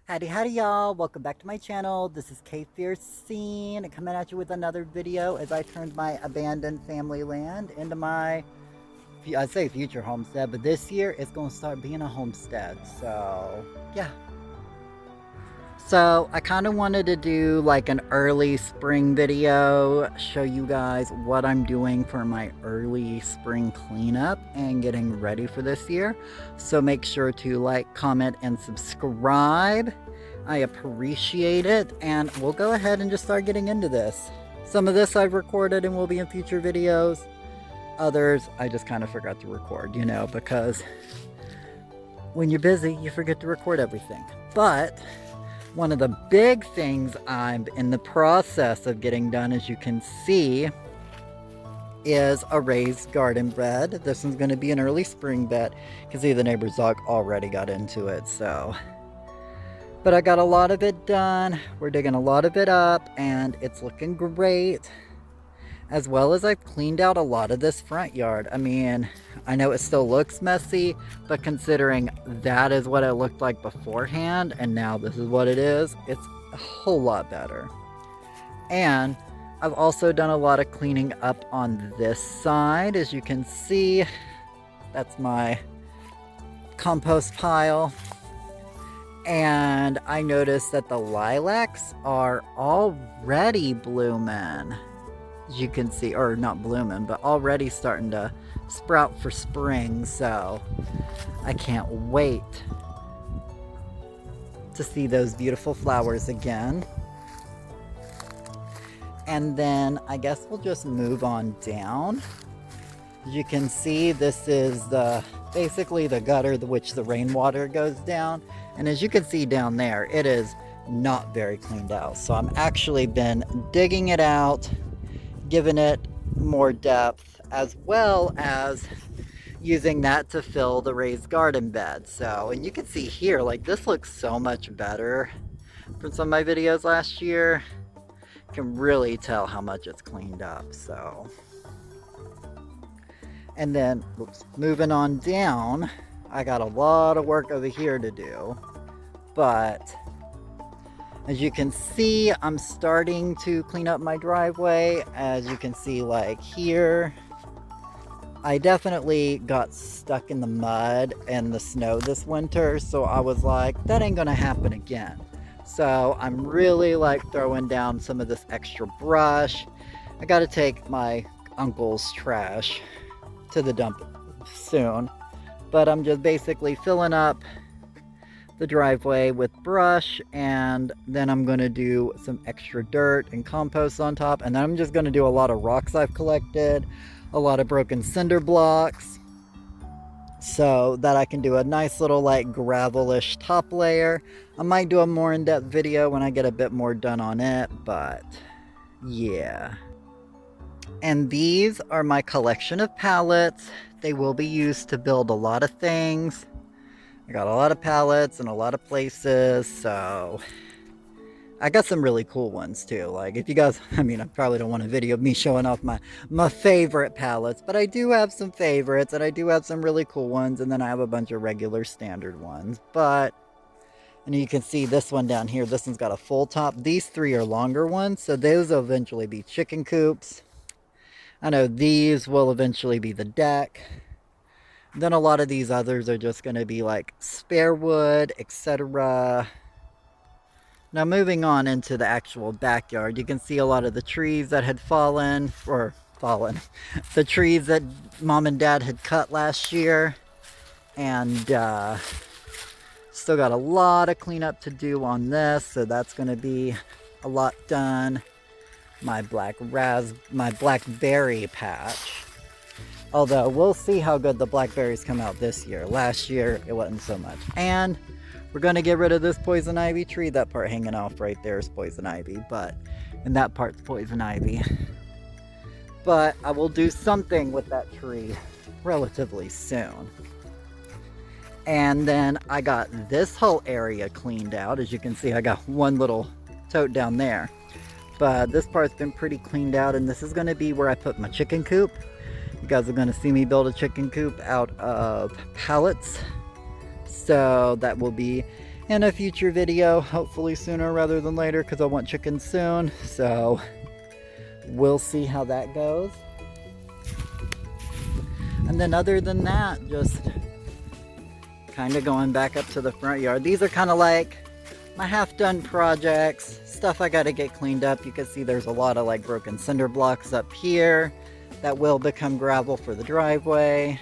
Howdy y'all, welcome back to my channel. This is Kfierce and coming at you with another video as I turned my abandoned family land into my, I'd say future homestead, but this year it's going to start being a homestead. So yeah. So I kind of wanted to do like an early spring video, show you guys what I'm doing for my early spring cleanup and getting ready for this year. So make sure to like, comment, and subscribe. I appreciate it, and we'll go ahead and just start getting into this. Some of this I've recorded and will be in future videos. Others I just kind of forgot to record, you know, because when you're busy, you forget to record everything. But one of the big things I'm in the process of getting done, as you can see, is a raised garden bed. This one's going to be an early spring bed. You can see the neighbor's dog already got into it, so. But I got a lot of it done. We're digging a lot of it up, and it's looking great. As well as I've cleaned out a lot of this front yard. I mean, I know it still looks messy, but considering that is what it looked like beforehand, and now this is what it is, it's a whole lot better. And I've also done a lot of cleaning up on this side. As you can see, that's my compost pile. And I noticed that the lilacs are already blooming. As you can see, or not blooming, but already starting to sprout for spring, so I can't wait to see those beautiful flowers again. And then I guess we'll just move on down. As you can see, this is basically the gutter which the rainwater goes down, and as you can see down there, it is not very cleaned out, so I'm actually been digging it out, giving it more depth, as well as using that to fill the raised garden bed. So, and you can see here, like, this looks so much better from some of my videos last year. You can really tell how much it's cleaned up. So, and then moving on down, I got a lot of work over here to do, but as you can see, I'm starting to clean up my driveway. As you can see, like here, I definitely got stuck in the mud and the snow this winter, so I was like, that ain't gonna happen again. So I'm really like throwing down some of this extra brush. I gotta take my uncle's trash to the dump soon, but I'm just basically filling up the driveway with brush, and then I'm going to do some extra dirt and compost on top, and then I'm just going to do a lot of rocks I've collected, a lot of broken cinder blocks, so that I can do a nice little like gravelish top layer. I might do a more in-depth video when I get a bit more done on it, but yeah. And these are my collection of pallets. They will be used to build a lot of things. I got a lot of pallets in a lot of places, so I got some really cool ones too. Like, if you guys, I mean, I probably don't want a video of me showing off my favorite pallets, but I do have some favorites, and I do have some really cool ones, and then I have a bunch of regular standard ones. But, and you can see this one down here, this one's got a full top. These three are longer ones, so those will eventually be chicken coops. I know these will eventually be the deck. Then a lot of these others are just going to be like spare wood, etc. Now moving on into the actual backyard, you can see a lot of the trees that had fallen, the trees that mom and dad had cut last year. And still got a lot of cleanup to do on this, so that's going to be a lot done. My blackberry patch. Although, we'll see how good the blackberries come out this year. Last year, it wasn't so much. And we're going to get rid of this poison ivy tree. That part hanging off right there is poison ivy. And that part's poison ivy. But I will do something with that tree relatively soon. And then I got this whole area cleaned out. As you can see, I got one little tote down there. But this part's been pretty cleaned out. And this is going to be where I put my chicken coop. You guys are going to see me build a chicken coop out of pallets. So that will be in a future video, hopefully sooner rather than later, because I want chickens soon. So we'll see how that goes. And then other than that, just kind of going back up to the front yard. These are kind of like my half-done projects, stuff I got to get cleaned up. You can see there's a lot of like broken cinder blocks up here that will become gravel for the driveway.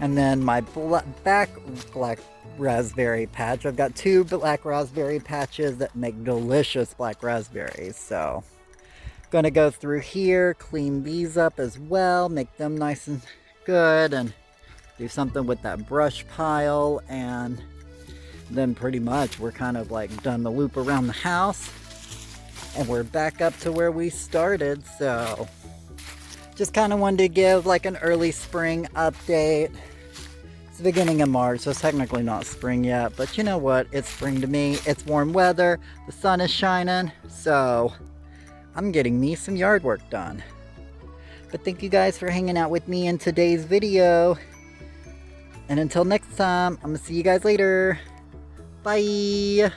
And then my back black raspberry patch. I've got 2 black raspberry patches that make delicious black raspberries. So gonna go through here, clean these up as well, make them nice and good, and do something with that brush pile. And then pretty much we're kind of like done the loop around the house, and we're back up to where we started. So just kind of wanted to give like an early spring update. It's the beginning of March, so it's technically not spring yet, but you know what? It's spring to me. It's warm weather, the sun is shining, so I'm getting me some yard work done. But thank you guys for hanging out with me in today's video. And until next time, I'm gonna see you guys later. Bye!